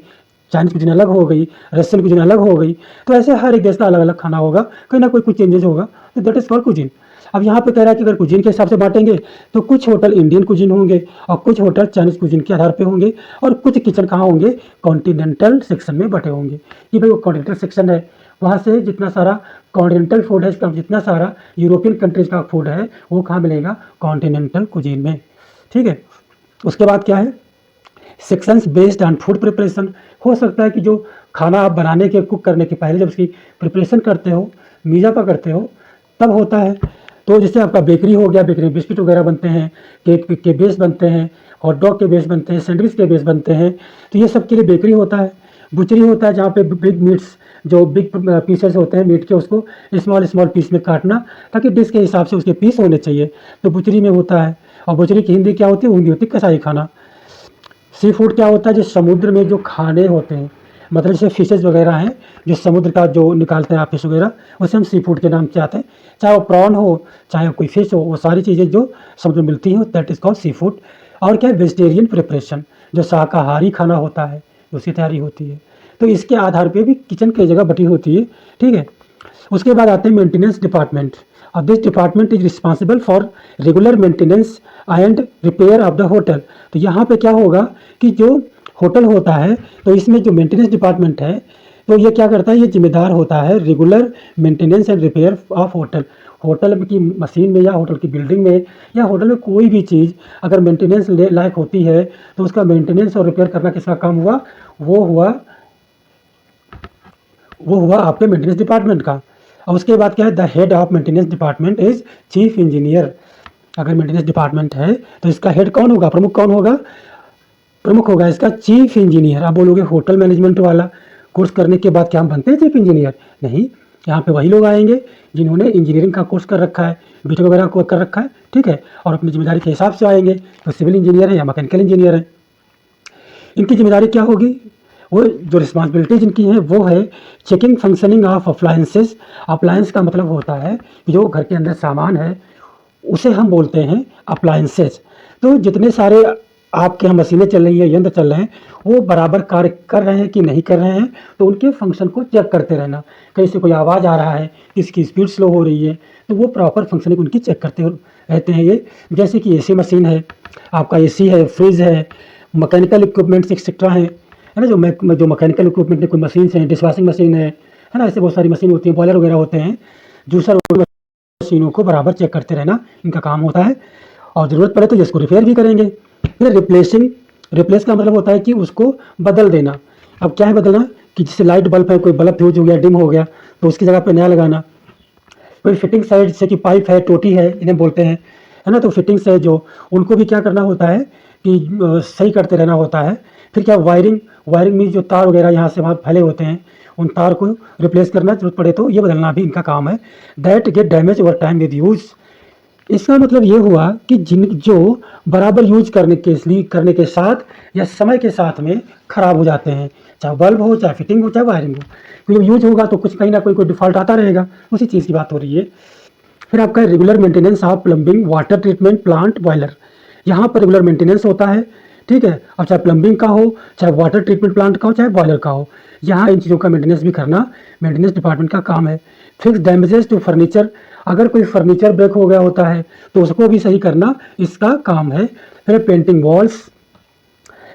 S1: चाइनीज़ कुजीन अलग हो गई, रशियन कुजीन अलग हो गई। तो ऐसे हर एक देश का अलग अलग खाना होगा, कहीं ना कोई कुछ चेंजेस होगा, तो दैट इज़ कॉल्ड कुजीन। अब यहाँ पे कह रहा है कि अगर कुजीन के हिसाब से बांटेंगे तो कुछ होटल इंडियन कुजीन होंगे और कुछ होटल चाइनीज़ कुजीन के आधार पे होंगे, और कुछ किचन कहाँ होंगे, कॉन्टिनेंटल सेक्शन में बटे होंगे कि भाई वो कॉन्टिनेंटल सेक्शन है, वहाँ से जितना सारा कॉन्टिनेंटल फूड है, इसका जितना सारा यूरोपियन कंट्रीज़ का फूड है वो कहाँ मिलेगा, कॉन्टिनेंटल कुजीन में। ठीक है, उसके बाद क्या है, sections based on food preparation. हो सकता है कि जो खाना आप बनाने के, कुक करने के पहले जब उसकी प्रिपरेशन करते हो, मीज़ापा करते हो, तब होता है। तो जैसे आपका बेकरी हो गया, बेकरी में बिस्किट वगैरह बनते हैं, केक के बेस बनते हैं, हॉट डॉग के बेस बनते हैं, सैंडविच के बेस बनते हैं, तो ये सब के लिए बेकरी होता है। बुचरी होता है जहाँ पे बिग मीट्स, जो बिग पीसेस होते हैं मीट के, उसको स्मॉल स्मॉल पीस में काटना ताकि डिश के हिसाब से उसके पीस होने चाहिए, तो बुचरी में होता है। और बुचरी की हिंदी क्या होती है, हिंदी होती है कसाई खाना। सी फूड क्या होता है, जो समुद्र में जो खाने होते हैं, मतलब जैसे फिशेज वगैरह हैं जो समुद्र का जो निकालते हैं आप, फिश वगैरह, उसे हम सी फूड के नाम से आते हैं। चाहे वो प्रॉन हो, चाहे कोई फिश हो, वो सारी चीज़ें जो समुद्र में मिलती हैं that is called sea food. और क्या है, वेजिटेरियन प्रिपरेशन, जो शाकाहारी खाना होता है उसकी तैयारी होती है। तो इसके आधार पे भी किचन कई जगह बटी होती है। ठीक है, उसके बाद आते हैं मेंटेनेंस डिपार्टमेंट। अब this department is responsible for regular maintenance and repair of the hotel. तो यहाँ पे क्या होगा कि जो होटल होता है, तो इसमें जो मेंटेनेंस डिपार्टमेंट है, तो ये क्या करता है, ये जिम्मेदार होता है regular maintenance and repair of hotel. Hotel की मशीन में या होटल की बिल्डिंग में या होटल में कोई भी चीज़ अगर मेंटेनेंस लायक होती है तो उसका मेंटेनेंस और रिपेयर करना किसका काम हुआ, वो हुआ आपके मेंटेनेंस डिपार्टमेंट का। और उसके बाद क्या है, the head of maintenance department is chief engineer. अगर मेंटेनेंस डिपार्टमेंट है तो इसका हेड कौन होगा, प्रमुख कौन होगा, प्रमुख होगा इसका चीफ इंजीनियर। आप बोलोगे होटल मैनेजमेंट वाला कोर्स करने के बाद क्या हम बनते हैं चीफ इंजीनियर, नहीं, यहाँ पे वही लोग आएंगे जिन्होंने इंजीनियरिंग का कोर्स कर रखा है, बीटेक वगैरह को कर रखा है। ठीक है, और अपनी जिम्मेदारी के हिसाब से आएंगे, तो सिविल इंजीनियर है या मैकेनिकल इंजीनियर है। इनकी जिम्मेदारी क्या होगी, वो जो रिस्पॉन्सिबिलिटीज इनकी हैं वो है checking functioning of appliances. Appliance का मतलब होता है कि जो घर के अंदर सामान है उसे हम बोलते हैं अप्लायंसेस। तो जितने सारे आपके यहाँ मशीनें चल रही हैं, यंत्र चल रहे हैं, वो बराबर कार्य कर रहे हैं कि नहीं कर रहे हैं, तो उनके फंक्शन को चेक करते रहना। कहीं से कोई आवाज़ आ रहा है, किसकी स्पीड स्लो हो रही है, तो वो प्रॉपर फंक्शनिंग उनकी चेक करते रहते हैं। ये जैसे कि एसी मशीन है, आपका एसी है, फ्रिज है, मैकेनिकल इक्विपमेंट्स एक्सेट्रा हैं, है ना, जो मैकेनिकल इक्विपमेंट में कोई मशीन है, डिश वॉशिंग मशीन है ना, ऐसे बहुत सारी मशीन होती हैं, बॉयलर वगैरह होते हैं, जूसर मशीनों को बराबर चेक करते रहना इनका काम होता है। और ज़रूरत पड़े तो जिसको रिपेयर भी करेंगे। फिर रिप्लेस का मतलब होता है कि उसको बदल देना। अब क्या है बदलना, कि जैसे लाइट बल्ब है, कोई बल्ब फ्यूज हो गया, डिम हो गया, तो उसकी जगह पर नया लगाना। कोई फिटिंग साइड जैसे कि पाइप है, टोटी है, इन्हें बोलते हैं, है ना, तो फिटिंग्स है जो, उनको भी क्या करना होता है कि सही करते रहना होता है। फिर क्या, वायरिंग में जो तार वगैरह यहाँ से वहाँ फैले होते हैं, उन तार को रिप्लेस करना, जरूरत पड़े तो ये बदलना भी इनका काम है। That get damage over time with use. इसका मतलब ये हुआ कि जो बराबर यूज करने के साथ या समय के साथ में ख़राब हो जाते हैं, चाहे बल्ब हो, चाहे फिटिंग हो, चाहे वायरिंग हो, क्योंकि यूज होगा तो कुछ कहीं ना कोई डिफ़ॉल्ट आता रहेगा, उसी चीज़ की बात हो रही है। फिर आपका regular maintenance of plumbing, water treatment plant, boiler. यहाँ पर रेगुलर मेंटेनेंस होता है। ठीक है, अब चाहे प्लम्बिंग का हो, चाहे वाटर ट्रीटमेंट प्लांट का हो, चाहे बॉयलर का हो, यहाँ इन चीज़ों का मेंटेनेंस भी करना मेंटेनेंस डिपार्टमेंट का काम है। फिक्स डैमेजेस टू फर्नीचर, अगर कोई फर्नीचर ब्रेक हो गया होता है तो उसको भी सही करना इसका काम है। फिर पेंटिंग वॉल्स,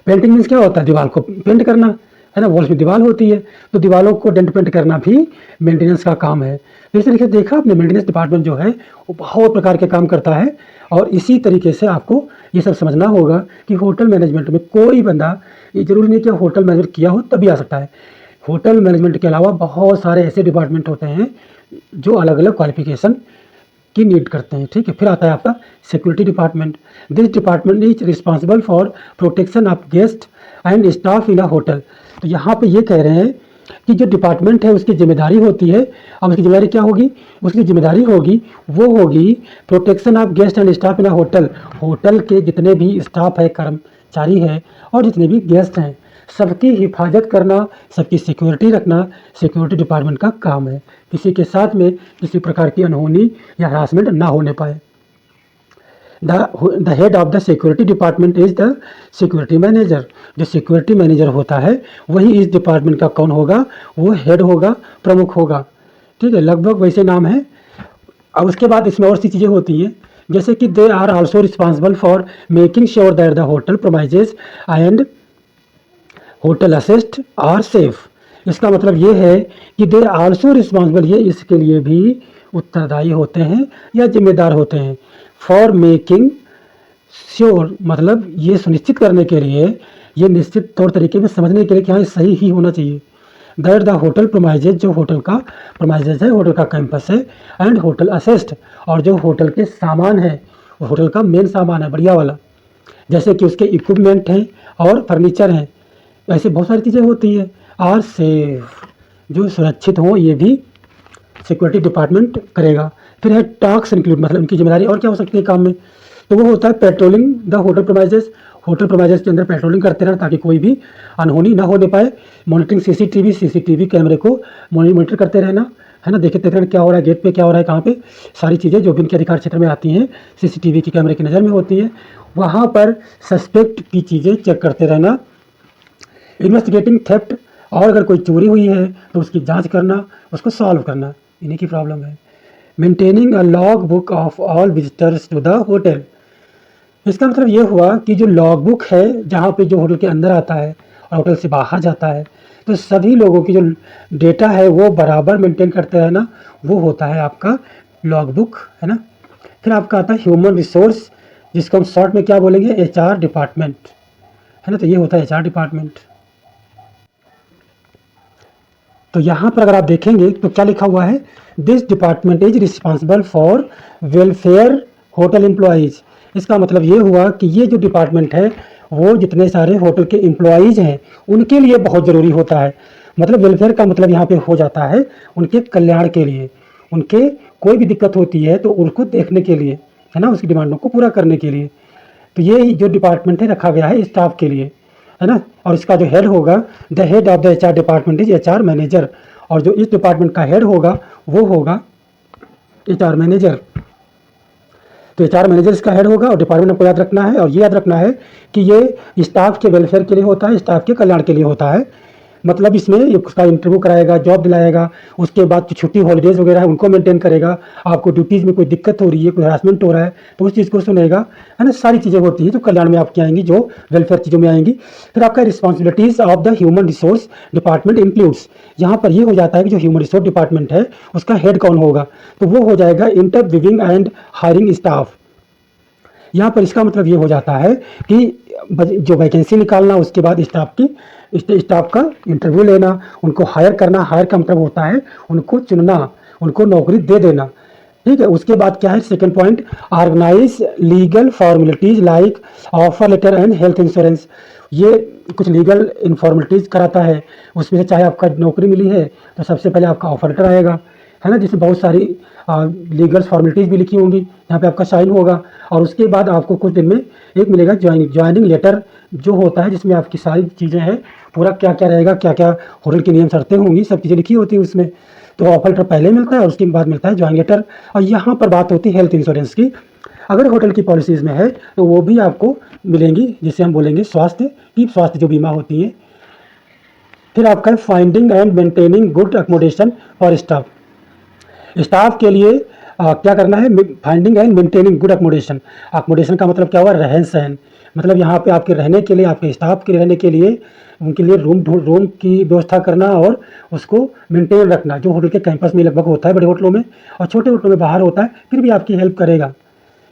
S1: पेंटिंग मीन्स क्या होता है, दीवार को पेंट करना, है ना, वॉल्स में दीवार होती है तो दीवारों को डेंट पेंट करना भी मेंटेनेंस का काम है। तो इस तरीके से देखा आपने, मेंटेनेंस डिपार्टमेंट जो है वो बहुत प्रकार के काम करता है। और इसी तरीके से आपको ये सब समझना होगा कि होटल मैनेजमेंट में कोई बंदा, ये जरूरी नहीं कि होटल मैनेजमेंट किया हो तभी आ सकता है। होटल मैनेजमेंट के अलावा बहुत सारे ऐसे डिपार्टमेंट होते हैं जो अलग अलग क्वालिफिकेशन की नीड करते हैं। ठीक है, फिर आता है आपका security department. This department is responsible for protection of guest and staff in a hotel. तो यहाँ पे ये कह रहे हैं कि जो डिपार्टमेंट है उसकी जिम्मेदारी होती है। अब उसकी जिम्मेदारी क्या होगी, उसकी जिम्मेदारी होगी वो होगी protection of guest and staff in a hotel. Hotel के जितने भी स्टाफ है, कर्मचारी है, और जितने भी गेस्ट हैं, सबकी हिफाजत करना, सबकी सिक्योरिटी रखना सिक्योरिटी डिपार्टमेंट का काम है। किसी के साथ में किसी प्रकार की अनहोनी या हरासमेंट ना होने पाए। The head of the security department is the security manager. जो सिक्योरिटी मैनेजर होता है वही इस डिपार्टमेंट का कौन होगा, वो हेड होगा, प्रमुख होगा। ठीक है, लगभग वैसे नाम है। अब उसके बाद इसमें और सी चीज़ें होती हैं, जैसे कि they are also responsible for making sure that the hotel promises and hotel assist are safe. इसका मतलब ये है कि दे आल्सो रिस्पॉन्सिबल, ये इसके लिए भी उत्तरदायी होते हैं या जिम्मेदार होते हैं। फॉर मेकिंग श्योर मतलब ये सुनिश्चित करने के लिए, ये निश्चित तौर तरीके में समझने के लिए कि हाँ सही ही होना चाहिए। दैट द होटल प्रोमाइजेज, जो होटल का प्रोमाइजेज है, होटल का कैंपस है, एंड होटल असिस्ट, और जो होटल के सामान है, वो होटल का मेन सामान है बढ़िया वाला, जैसे कि उसके इक्विपमेंट हैं और फर्नीचर हैं, ऐसे बहुत सारी चीज़ें होती हैं। आर सेफ, जो सुरक्षित हो, ये भी सिक्योरिटी डिपार्टमेंट करेगा। फिर है टास्क इंक्लूड, मतलब उनकी जिम्मेदारी और क्या हो सकती है काम में, तो वो होता है पेट्रोलिंग द होटल प्रोमाइजेस, होटल प्रोमाइजेस के अंदर पेट्रोलिंग करते रहना ताकि कोई भी अनहोनी ना होने पाए। मॉनिटरिंग सीसीटीवी कैमरे को मॉनिटर करते रहना, है ना, देखते रहना क्या हो रहा है, गेट पे क्या हो रहा है, कहाँ पे, सारी चीज़ें जो भी उनके अधिकार क्षेत्र में आती हैं सीसीटीवी की कैमरे की नज़र में होती हैं, वहाँ पर सस्पेक्ट की चीज़ें चेक करते रहना। इन्वेस्टिगेटिंग थेफ्ट, और अगर कोई चोरी हुई है तो उसकी जांच करना, उसको सॉल्व करना, इन्हीं की प्रॉब्लम है। Maintaining a log book of all visitors to the hotel, इसका मतलब ये हुआ कि जो लॉग बुक है, जहाँ पे जो होटल के अंदर आता है और होटल से बाहर जाता है, तो सभी लोगों की जो डेटा है वो बराबर मेंटेन करते रहना, वो होता है आपका लॉग बुक, है ना। फिर आपका आता है ह्यूमन रिसोर्स, जिसको हम शॉर्ट में क्या बोलेंगे, एचआर डिपार्टमेंट, है ना, तो ये होता है एचआर डिपार्टमेंट। तो यहाँ पर अगर आप देखेंगे तो क्या लिखा हुआ है, this department is responsible for welfare hotel employees. इसका मतलब ये हुआ कि ये जो डिपार्टमेंट है वो जितने सारे होटल के एम्प्लॉयज़ हैं उनके लिए बहुत ज़रूरी होता है। मतलब वेलफेयर का मतलब यहाँ पे हो जाता है उनके कल्याण के लिए, उनके कोई भी दिक्कत होती है तो उनको देखने के लिए, है ना, उसकी डिमांडों को पूरा करने के लिए। तो ये जो डिपार्टमेंट है रखा गया है स्टाफ के लिए, है ना। और इसका जो हेड होगा, the head of the HR department is HR manager, और जो इस डिपार्टमेंट का हेड होगा वो होगा एचआर मैनेजर। तो एचआर मैनेजर इसका हेड होगा, और डिपार्टमेंट आपको याद रखना है, और ये याद रखना है कि ये स्टाफ के वेलफेयर के लिए होता है, स्टाफ के कल्याण के लिए होता है। मतलब इसमें उसका इंटरव्यू कराएगा, जॉब दिलाएगा, उसके बाद जो छुट्टी हॉलीडेज़ वगैरह है उनको मेंटेन करेगा, आपको ड्यूटीज़ में कोई दिक्कत हो रही है, कोई हरासमेंट हो रहा है तो उस चीज़ को सुनेगा, है ना। सारी चीज़ें होती हैं जो कल्याण में आपकी आएंगी, जो वेलफेयर चीज़ों में आएंगी। फिर आपका responsibilities of the human resource department includes, यहाँ पर ये हो जाता है कि जो ह्यूमन रिसोर्स डिपार्टमेंट है उसका हेड कौन होगा, तो वो हो जाएगा इंटरव्यूइंग एंड हायरिंग स्टाफ। यहाँ पर इसका मतलब ये हो जाता है कि जो वैकेंसी निकालना, उसके बाद स्टाफ का इंटरव्यू लेना, उनको हायर करना, हायर का मतलब होता है उनको चुनना, उनको नौकरी दे देना, ठीक है। उसके बाद क्या है, second point, organize legal formalities like offer letter and health insurance. ये कुछ लीगल इनफॉर्मेलिटीज़ कराता है, उसमें से चाहे आपका नौकरी मिली है तो सबसे पहले आपका ऑफर लेटर आएगा, है ना, जिसमें बहुत सारी लीगल फॉर्मेलिटीज़ भी लिखी होंगी, यहाँ पे आपका साइन होगा, और उसके बाद आपको कुछ दिन में एक मिलेगा ज्वाइनिंग लेटर, जो होता है जिसमें आपकी सारी चीज़ें हैं, पूरा क्या क्या रहेगा, क्या क्या होटल की नियम शर्तें होंगी, सब चीज़ें लिखी होती हैं उसमें। तो ऑफर लेटर पहले मिलता है और उसके बाद मिलता है ज्वाइनिंग लेटर। और यहाँ पर बात होती है हेल्थ इंश्योरेंस की, अगर होटल की पॉलिसीज़ में है तो वो भी आपको मिलेंगी, जिसे हम बोलेंगे स्वास्थ्य जो बीमा होती है। फिर आपका है finding and maintaining good accommodation for staff के लिए क्या करना है, finding and maintaining good accommodation. Accommodation का मतलब क्या हुआ, रहन सहन, मतलब यहाँ पे आपके रहने के लिए, आपके स्टाफ के रहने के लिए, उनके लिए रूम की व्यवस्था करना और उसको मेंटेन रखना, जो होटल के कैंपस में लगभग होता है बड़े होटलों में, और छोटे होटलों में बाहर होता है, फिर भी आपकी हेल्प करेगा।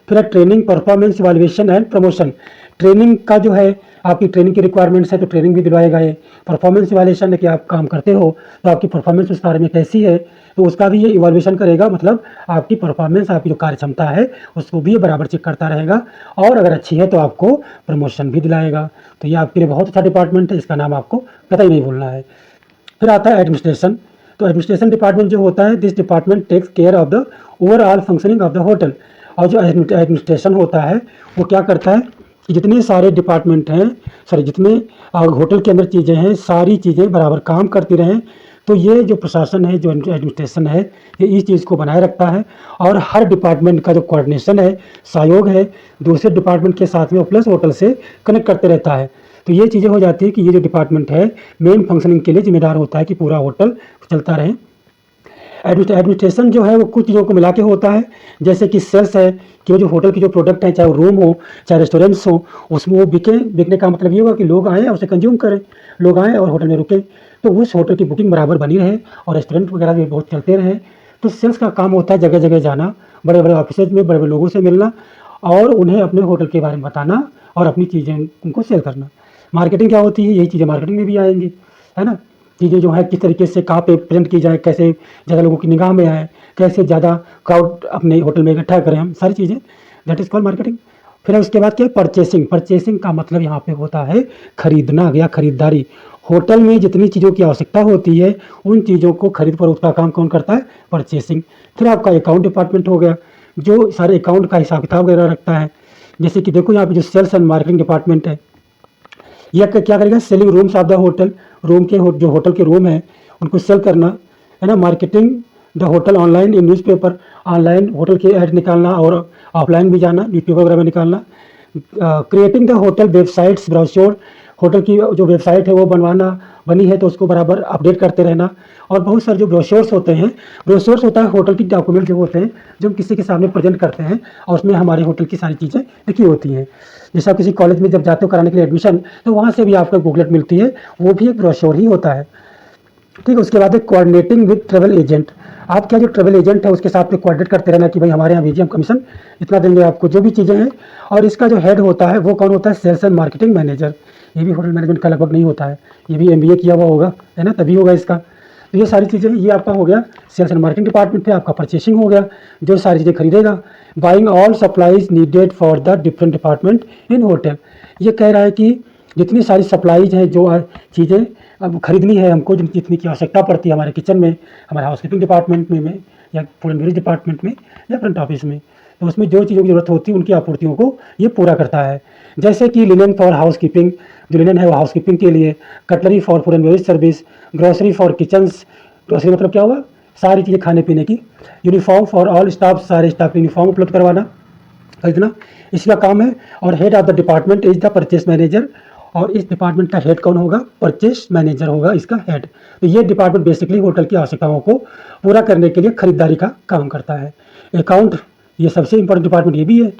S1: फिर है training, performance evaluation and promotion. Training का जो है, आपकी ट्रेनिंग की रिक्वायरमेंट्स है तो ट्रेनिंग भी दिलवाएगा ये। परफॉर्मेंस इवैल्यूएशन है कि आप काम करते हो तो आपकी परफॉर्मेंस उस कार्य में कैसी है, तो उसका भी ये इवैल्यूएशन करेगा, मतलब आपकी परफॉर्मेंस, आपकी जो कार्य क्षमता है उसको भी ये बराबर चेक करता रहेगा, और अगर अच्छी है तो आपको प्रमोशन भी दिलाएगा। तो ये आपके लिए बहुत अच्छा डिपार्टमेंट है, इसका नाम आपको कतई नहीं भूलना है। फिर आता है एडमिनिस्ट्रेशन। तो एडमिनिस्ट्रेशन डिपार्टमेंट जो होता है, this department takes care of the overall functioning of the hotel. और जो एडमिनिस्ट्रेशन होता है वो क्या करता है कि जितने सारे डिपार्टमेंट हैं, जितने होटल के अंदर चीज़ें हैं, सारी चीज़ें बराबर काम करती रहें, तो ये जो प्रशासन है, जो एडमिनिस्ट्रेशन है, ये इस चीज़ को बनाए रखता है और हर डिपार्टमेंट का जो कोऑर्डिनेशन है, सहयोग है, दूसरे डिपार्टमेंट के साथ में प्लस होटल से कनेक्ट करते रहता है। तो ये चीज़ें हो जाती है कि ये जो डिपार्टमेंट है मेन फंक्शनिंग के लिए जिम्मेदार होता है कि पूरा होटल चलता रहे। एडमिनिस्ट्रेशन जो है वो कुछ चीज़ों को मिला के होता है, जैसे कि सेल्स है कि वो जो होटल की जो प्रोडक्ट है, चाहे वो रूम हो चाहे रेस्टोरेंट्स हो, उसमें वो बिकने का मतलब ये होगा कि लोग आएँ और उसे कंज्यूम करें, लोग आएँ और होटल में रुकें, तो उस होटल की बुकिंग बराबर बनी रहे और रेस्टोरेंट वगैरह भी बहुत चलते रहें। तो सेल्स का काम होता है जगह जगह जाना, बड़े बड़े ऑफिसेज में बड़े बड़े लोगों से मिलना और उन्हें अपने होटल के बारे में बताना और अपनी चीज़ें उनको सेल करना। मार्केटिंग क्या होती है, यही चीज़ें मार्केटिंग में भी आएंगी, है ना। चीज़ें जो है किस तरीके से कहाँ पे प्रेजेंट की जाए, कैसे ज़्यादा लोगों की निगाह में आए, कैसे ज़्यादा क्राउड अपने होटल में इकट्ठा करें हम, सारी चीज़ें, दैट इज़ कॉल्ड मार्केटिंग। फिर उसके बाद क्या है, परचेसिंग। परचेसिंग का मतलब यहाँ पे होता है खरीदना या खरीदारी। होटल में जितनी चीज़ों की आवश्यकता होती है उन चीज़ों को खरीद फरोख्त का काम कौन करता है, परचेसिंग। फिर आपका अकाउंट डिपार्टमेंट हो गया, जो सारे अकाउंट का हिसाब किताब वगैरह रखता है। जैसे कि देखो यहाँ पे जो सेल्स एंड मार्केटिंग डिपार्टमेंट है, यह क्या करेगा, selling rooms of the hotel, room के जो होटल के रूम है उनको सेल करना, है ना। Marketing the hotel online in newspaper, online hotel के ऐड निकालना और ऑफलाइन भी जाना, न्यूज़पेपर वगैरह में निकालना। Creating the hotel websites, brochure, hotel की जो वेबसाइट है वो बनी है तो उसको बराबर अपडेट करते रहना। और बहुत सारे जो ब्रोशर्स होते हैं, ब्रोशर्स होता है होटल की डॉक्यूमेंट जो होते हैं जो हम किसी के सामने प्रेजेंट करते हैं और उसमें हमारे होटल की सारी चीज़ें लिखी होती हैं। जैसे आप किसी कॉलेज में जब जाते हो कराने के लिए एडमिशन, तो वहाँ से भी आपको बुकलेट मिलती है, वो भी एक ब्रोशर ही होता है, ठीक है। उसके बाद है कोऑर्डिनेटिंग विद ट्रैवल एजेंट। आप क्या जो ट्रैवल एजेंट है उसके साथ में कोऑर्डिनेट करते रहना कि भाई हमारे यहाँ भेजिए, हम कमीशन इतना देंगे आपको, जो भी चीज़ें हैं। और इसका जो हेड होता है वो कौन होता है, सेल्स एंड मार्केटिंग मैनेजर। ये भी होटल मैनेजमेंट का लगभग नहीं होता है, ये भी MBA किया हुआ होगा, है ना, तभी होगा इसका। तो ये सारी चीज़ें, ये आपका हो गया सेल्स एंड मार्केटिंग डिपार्टमेंट पे। आपका परचेसिंग हो गया, जो सारी चीज़ें खरीदेगा। Buying all supplies needed for the different department in hotel. ये कह रहा है कि जितनी सारी सप्लाईज हैं, जो चीज़ें अब खरीदनी है हमको, जितनी की आवश्यकता पड़ती है हमारे किचन में, हमारे हाउसकीपिंग डिपार्टमेंट में या फूड एंड बेवरेज डिपार्टमेंट में या फ्रंट ऑफिस में, तो उसमें जो चीज़ों की ज़रूरत होती है उनकी आपूर्तियों को ये पूरा करता है। जैसे कि लिनन फॉर हाउसकीपिंग, जो लिनन है वो हाउसकीपिंग के लिए, cutlery for food and beverage service, grocery for kitchens, grocery मतलब क्या हुआ, सारी चीज़ें खाने पीने की, यूनिफॉर्म फॉर ऑल स्टाफ, सारे स्टाफ यूनिफॉर्म उपलब्ध करवाना, खरीदना, इसका काम है। और head of the department is the purchase manager, और इस डिपार्टमेंट का हेड कौन होगा, परचेस मैनेजर होगा इसका हेड। तो ये डिपार्टमेंट बेसिकली होटल की आवश्यकताओं को पूरा करने के लिए खरीदारी का काम करता है। अकाउंट, ये सबसे इंपॉर्टेंट डिपार्टमेंट ये भी है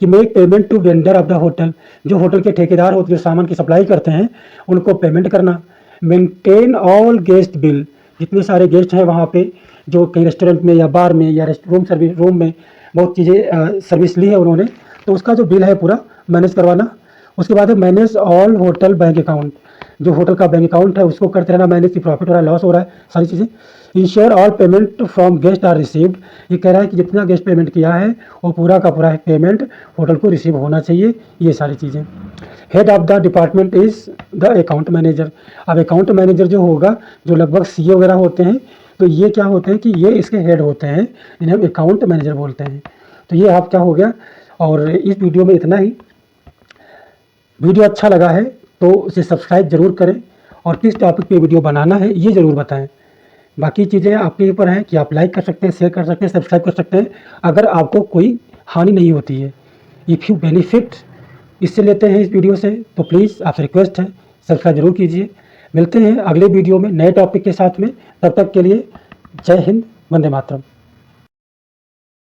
S1: कि make payment to vendor of the hotel, जो होटल के ठेकेदार होते हैं, जो सामान की सप्लाई करते हैं उनको पेमेंट करना। मेंटेन ऑल गेस्ट बिल, जितने सारे गेस्ट हैं वहाँ पे, जो कहीं रेस्टोरेंट में या बार में या रूम में बहुत चीज़ें सर्विस ली है उन्होंने, तो उसका जो बिल है पूरा मैनेज करवाना। उसके बाद है manage all hotel bank account, जो होटल का बैंक अकाउंट है उसको करते रहना मैनेज, की प्रॉफिट हो रहा है, लॉस हो रहा है, सारी चीज़ें। Ensure all payment from guest are received, ये कह रहा है कि जितना गेस्ट पेमेंट किया है वो पूरा का पूरा पेमेंट होटल को रिसीव होना चाहिए, ये सारी चीज़ें। Head of the department is the account manager. अब अकाउंट मैनेजर जो होगा, जो लगभग CA वगैरह होते हैं, तो ये क्या होते हैं कि ये इसके हेड होते हैं, इन्हें हम अकाउंट मैनेजर बोलते हैं। तो ये आप क्या हो गया। और इस वीडियो में इतना ही। वीडियो अच्छा लगा है तो उसे सब्सक्राइब जरूर करें और किस टॉपिक पे वीडियो बनाना है ये ज़रूर बताएं। बाकी चीज़ें आपके ऊपर हैं कि आप लाइक कर सकते हैं, शेयर कर सकते हैं, सब्सक्राइब कर सकते हैं, अगर आपको कोई हानि नहीं होती है। इफ़ यू बेनिफिट इससे लेते हैं इस वीडियो से, तो प्लीज़ आपसे रिक्वेस्ट है सब्सक्राइब जरूर कीजिए। मिलते हैं अगले वीडियो में नए टॉपिक के साथ में, तब तक के लिए जय हिंद, वंदे मातरम।